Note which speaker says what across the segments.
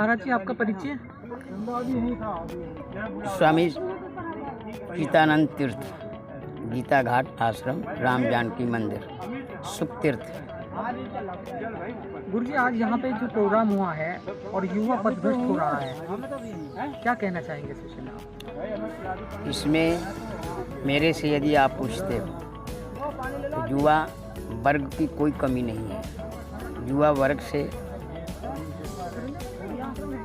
Speaker 1: महाराज जी आपका परिचय?
Speaker 2: स्वामी चितानंद तीर्थ, गीता घाट आश्रम, राम जानकी मंदिर, सुख तीर्थ।
Speaker 1: गुरु जी आज यहाँ पे जो प्रोग्राम हुआ है और युवा पथभ्रष्ट हो रहा है, क्या कहना चाहेंगे इस विषय में आप?
Speaker 2: इसमें मेरे से यदि आप पूछते हो तो युवा वर्ग की कोई कमी नहीं है। युवा वर्ग से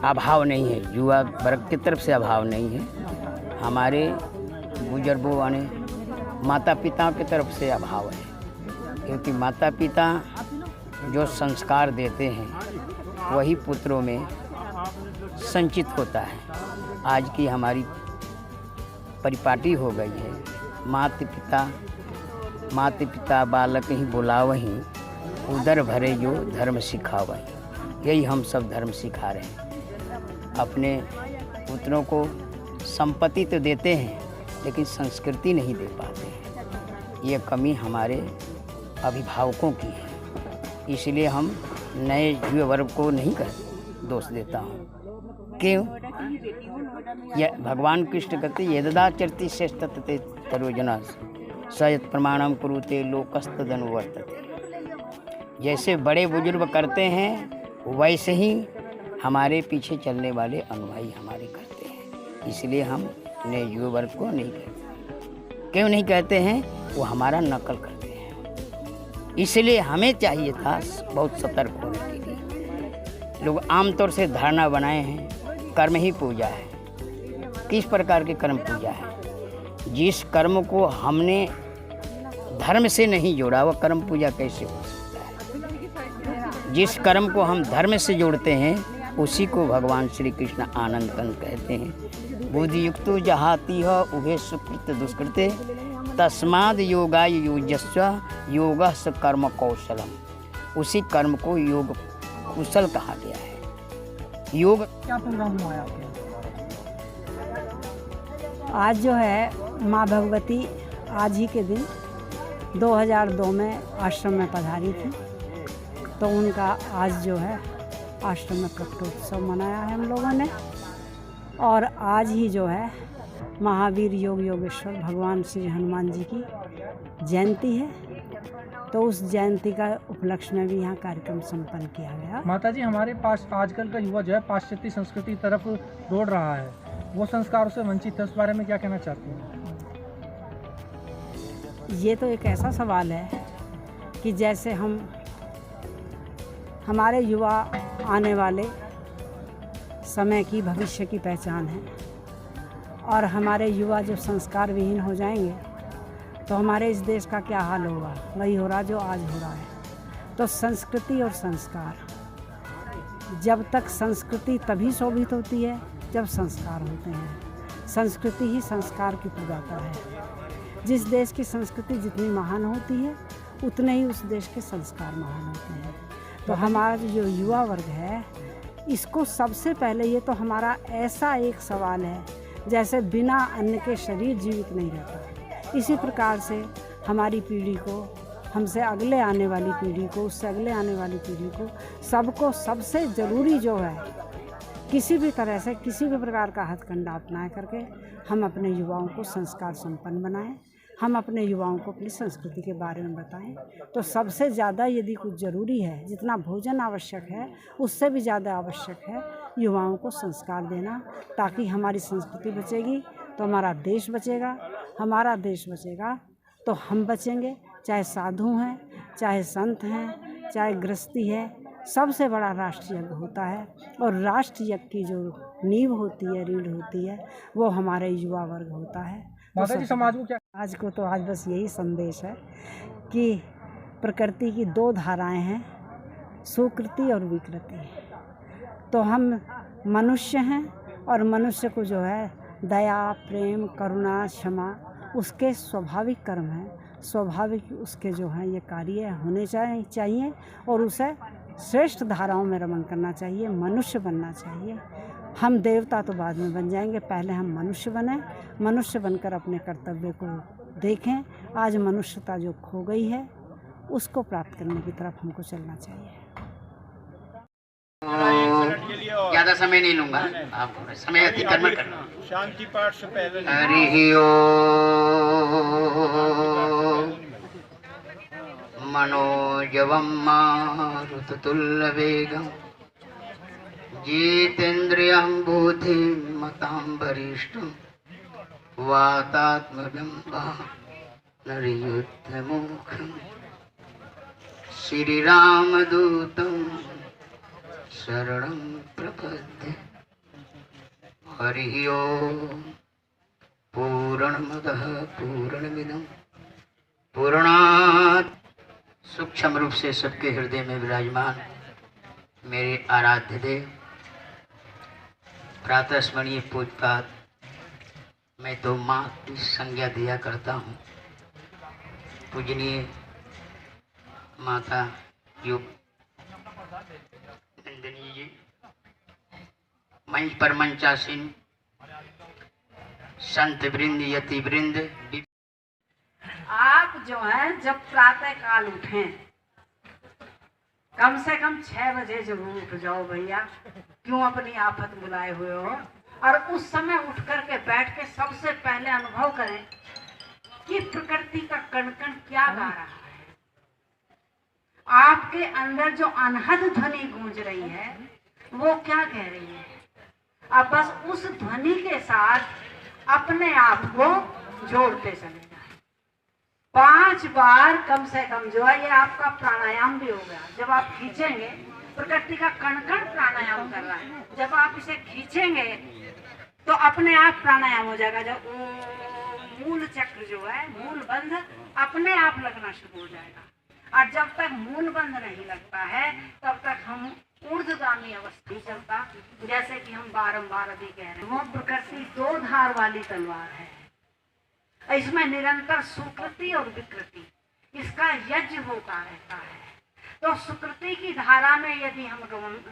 Speaker 2: अभाव नहीं है, युवा वर्ग की तरफ से अभाव नहीं है। हमारे बुजुर्गों यानी माता पिता की तरफ से अभाव है, क्योंकि माता पिता जो संस्कार देते हैं वही पुत्रों में संचित होता है। आज की हमारी परिपाटी हो गई है, माता पिता बालक ही बुलावहीं, उदर भरे जो धर्म सिखावहीं। यही हम सब धर्म सिखा रहे हैं। अपने पुत्रों को संपत्ति तो देते हैं लेकिन संस्कृति नहीं दे पाते हैं। ये कमी हमारे अभिभावकों की है। इसलिए हम नए युवा वर्ग को नहीं दोष देता हूँ। क्यों? यह भगवान कृष्ण कहते यदाचरति श्रेष्ठते तरोजना सयत प्रमाणम कुरुते लोकस्तदनुवर्तते। जैसे बड़े बुजुर्ग करते हैं वैसे ही हमारे पीछे चलने वाले अनुयायी हमारे करते हैं। इसलिए हम नए युवा वर्ग को नहीं कहते। क्यों नहीं कहते हैं? वो हमारा नकल करते हैं। इसलिए हमें चाहिए था बहुत सतर्क होने के लिए। लोग आमतौर से धारणा बनाए हैं कर्म ही पूजा है। किस प्रकार के कर्म पूजा है? जिस कर्म को हमने धर्म से नहीं जोड़ा वह कर्म पूजा कैसे हो सकता है? जिस कर्म को हम धर्म से जोड़ते हैं उसी को भगवान श्री कृष्ण आनंद कंद कहते हैं। बुद्धि युक्तो जहाति उभे सुकृत दुष्कृते तस्माद योगाय युजस्व योगः स कर्म कौशलम। उसी कर्म को योग कुशल कहा गया है। योग
Speaker 1: क्या प्रोग्राम हुआ है आपके?
Speaker 3: आज जो है माँ भगवती आज ही के दिन 2002 में आश्रम में पधारी थी, तो उनका आज जो है आश्रम में प्रकटोत्सव मनाया है हम लोगों ने। और आज ही जो है महावीर योग योगेश्वर भगवान श्री हनुमान जी की जयंती है, तो उस जयंती का उपलक्ष्य में भी यहाँ कार्यक्रम संपन्न किया गया।
Speaker 1: माता जी हमारे पास आजकल का युवा जो है पाश्चात्य संस्कृति की तरफ दौड़ रहा है, वो संस्कारों से वंचित है, उस बारे में क्या कहना चाहती हैं?
Speaker 3: ये तो एक ऐसा सवाल है कि जैसे हमारे युवा आने वाले समय की भविष्य की पहचान है, और हमारे युवा जब संस्कार विहीन हो जाएंगे तो हमारे इस देश का क्या हाल होगा? वही हो रहा जो आज हो रहा है। तो संस्कृति और संस्कार, जब तक संस्कृति तभी शोभित होती है जब संस्कार होते हैं। संस्कृति ही संस्कार की प्रदाता है। जिस देश की संस्कृति जितनी महान होती है उतने ही उस देश के संस्कार महान होते हैं। तो हमारा जो युवा वर्ग है इसको सबसे पहले, ये तो हमारा ऐसा एक सवाल है जैसे बिना अन्न के शरीर जीवित नहीं रहता। इसी प्रकार से हमारी पीढ़ी को, हमसे अगले आने वाली पीढ़ी को, उससे अगले आने वाली पीढ़ी को, सबको सबसे ज़रूरी जो है किसी भी तरह से किसी भी प्रकार का हथकंडा अपना करके हम अपने युवाओं को संस्कार संपन्न बनाएं। हम अपने युवाओं को अपनी संस्कृति के बारे में बताएं। तो सबसे ज़्यादा यदि कुछ ज़रूरी है, जितना भोजन आवश्यक है उससे भी ज़्यादा आवश्यक है युवाओं को संस्कार देना, ताकि हमारी संस्कृति बचेगी तो हमारा देश बचेगा। हमारा देश बचेगा तो हम बचेंगे, चाहे साधु हैं, चाहे संत हैं, चाहे गृहस्थी है। सबसे बड़ा राष्ट्र यज्ञ होता है, और राष्ट्र यज्ञ की जो नींव होती है, रीढ़ होती है, वो हमारे युवा वर्ग होता है।
Speaker 1: माता जी समाज को क्या?
Speaker 3: आज को तो आज बस यही संदेश है कि प्रकृति की दो धाराएं हैं, सुकृति और विकृति। तो हम मनुष्य हैं, और मनुष्य को जो है दया, प्रेम, करुणा, क्षमा उसके स्वाभाविक कर्म हैं। स्वाभाविक उसके जो हैं ये कार्य होने चाहिए, और उसे श्रेष्ठ धाराओं में रमन करना चाहिए, मनुष्य बनना चाहिए। हम देवता तो बाद में बन जाएंगे, पहले हम मनुष्य बने। मनुष्य बनकर अपने कर्तव्य को देखें। आज मनुष्यता जो खो गई है उसको प्राप्त करने की तरफ हमको चलना चाहिए।
Speaker 2: ज्यादा समय नहीं लूंगा, आप समय अतिक्रमण करना।
Speaker 4: शांति पाठ से पहले
Speaker 2: हरि ओम मनोजवं मारुततुल्यवेगं जितेन्द्रियं बुद्धिमतां वरिष्ठं वातात्मजं वानरयुद्धमुखं श्रीरामदूतं शरणं प्रपद्ये। हरि ओम पूर्णमदः पूर्णमिदं पूर्णात्। सूक्ष्म रूप से सबके हृदय में विराजमान मेरे आराध्य देव प्रातः स्मरणीय पूजपात, मैं तो माँ की संज्ञा दिया करता हूँ। पूजनीय माता योग नंदिनी जी, मंच पर मंचासीन संत वृंद यति वृंद,
Speaker 3: आप जो है जब प्रातः काल उठें, कम से कम 6 बजे जरूर उठ जाओ भैया। क्यों अपनी आफत बुलाए हुए हो? और उस समय उठ करके बैठ के सबसे पहले अनुभव करें कि प्रकृति का कण कण क्या गा रहा है। आपके अंदर जो अनहद ध्वनि गूंज रही है वो क्या कह रही है। अब बस उस ध्वनि के साथ अपने आप को जोड़ते चले जाए। 5 बार कम से कम जो है, ये आपका प्राणायाम भी हो गया। जब आप खींचेंगे, प्रकृति का कण कण प्राणायाम कर रहा है, जब आप इसे खींचेंगे तो अपने आप प्राणायाम हो जाएगा। जब मूल चक्र जो है, मूल बंध अपने आप लगना शुरू हो जाएगा। और जब तक मूल बंध नहीं लगता है तब तक हम ऊर्ध्वगामी अवस्था चलता। जैसे कि हम बारंबार अभी कह रहे हैं, वो प्रकृति 2 धार वाली तलवार है। इसमें निरंतर सुकृति और विकृति, इसका यज्ञ होता रहता है। तो सुकृति की धारा में यदि हम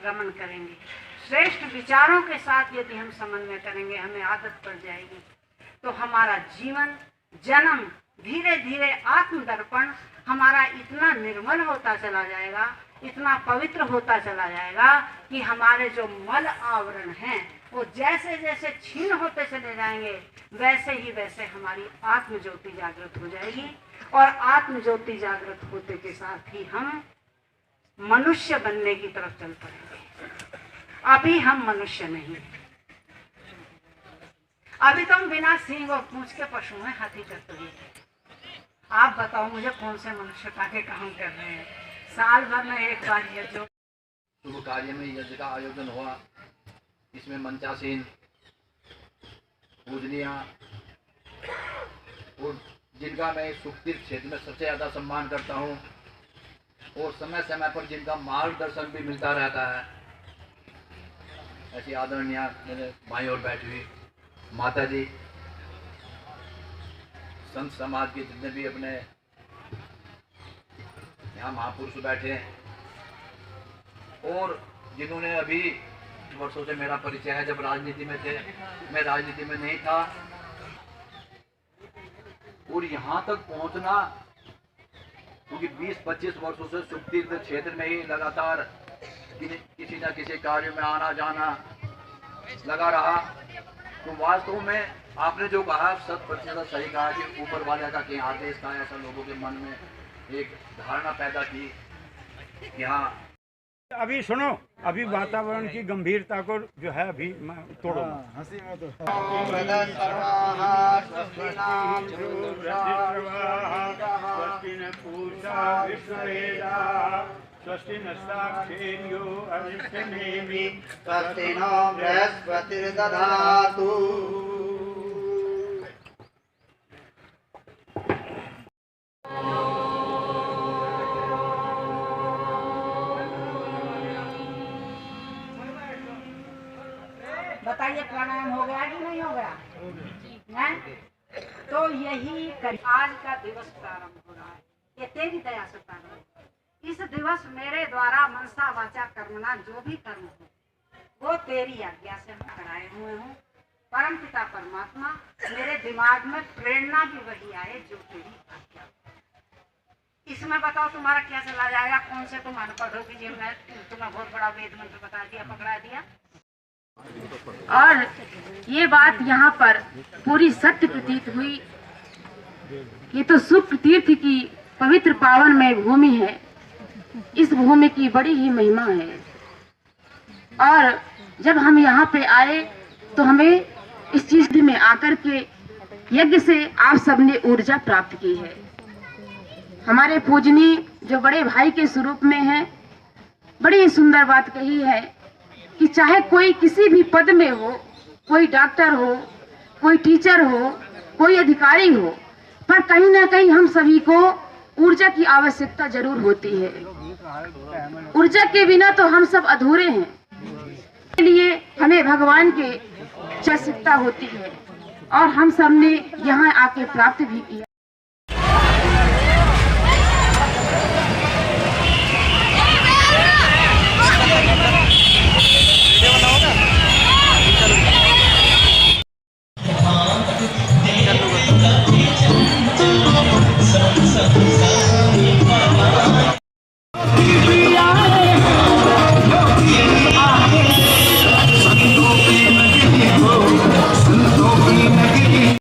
Speaker 3: गमन करेंगे, श्रेष्ठ विचारों के साथ यदि हम समन्वय करेंगे, हमें आदत पड़ जाएगी तो हमारा जीवन जन्म धीरे धीरे आत्मदर्पण हमारा इतना निर्मल होता चला जाएगा, इतना पवित्र होता चला जाएगा कि हमारे जो मल आवरण हैं वो जैसे जैसे क्षीण होते चले जाएंगे, वैसे ही वैसे हमारी आत्म ज्योति जागृत हो जाएगी। और आत्म ज्योति जागृत होते के साथ ही हम मनुष्य बनने की तरफ चल पड़ेंगे। अभी हम मनुष्य नहीं, अभी तो हम बिना सींग और पूंछ के पशु हैं, हाथी चतुर्भुज। आप बताओ मुझे कौन से मनुष्यता के काम कर रहे हैं। साल भर में एक बार ये जो
Speaker 5: शुभ कार्य में यज्ञ का आयोजन हुआ, इसमें मंचासीन पूजनिया और जिनका मैं सुखतीर्थ क्षेत्र में सबसे ज़्यादा सम्मान करता हूँ और समय समय पर जिनका मार्गदर्शन भी मिलता रहता है, ऐसी आदरणीय मेरे भाई और बैठी हुई माता जी, संत समाज के जितने भी अपने यहाँ महापुरुष बैठे हैं और जिन्होंने अभी वर्षों से मेरा परिचय है, जब राजनीति में थे, मैं राजनीति में नहीं था, और यहाँ तक पहुँचना क्योंकि 20-25 वर्षों से सुखतीर्थ क्षेत्र में ही लगातार किसी न किसी कार्य में आना जाना लगा रहा। तो वास्तव में आपने जो कहा 100% सही कहा कि ऊपर वाले का कहीं आदेश था, ऐसा लोगों के मन में एक धारणा पैदा की कि हाँ।
Speaker 4: अभी सुनो, अभी वातावरण की गंभीरता को जो है अभी तोड़ो। हंसी मत स्वस्ति नस्ताक्षेर्यो अरिष्टनेमि
Speaker 6: स्वस्ति नो बृहस्पतिर्दधातु।
Speaker 3: बताइए प्राणायाम हो गया कि नहीं हो गया? हैं? तो यही आज का दिवस प्रारंभ हो रहा है, ये तेरी दया से प्रारंभ। इस दिवस मेरे द्वारा मनसा वाचा कर्मणा जो भी कर्म हो वो तेरी आज्ञा से हम कराए हुए हूँ। परम पिता परमात्मा मेरे दिमाग में प्रेरणा भी वही आए जो तेरी आज्ञा।
Speaker 6: इसमें बताओ तुम्हारा क्या चला जाएगा, कौन से तुम अनपढ़ हो कि मैं तुम्हें बहुत बड़ा वेद मंत्र बता दिया, पकड़ा दिया। और ये बात यहाँ पर पूरी सत्य प्रतीत हुई। ये तो सुख तीर्थ की पवित्र पावनमय भूमि है, इस भूमि की बड़ी ही महिमा है। और जब हम यहाँ पे आए तो हमें इस चीज में आकर के यज्ञ से आप सबने ऊर्जा प्राप्त की है। हमारे पूजनी जो बड़े भाई के स्वरूप में है, बड़ी सुंदर बात कही है कि चाहे कोई किसी भी पद में हो, कोई डॉक्टर हो, कोई टीचर हो, कोई अधिकारी हो, पर कहीं ना कहीं हम सभी को ऊर्जा की आवश्यकता जरूर होती है। ऊर्जा के बिना तो हम सब अधूरे हैं। इसके लिए हमें भगवान की आवश्यकता होती है और हम सब ने यहाँ आके प्राप्त भी किया।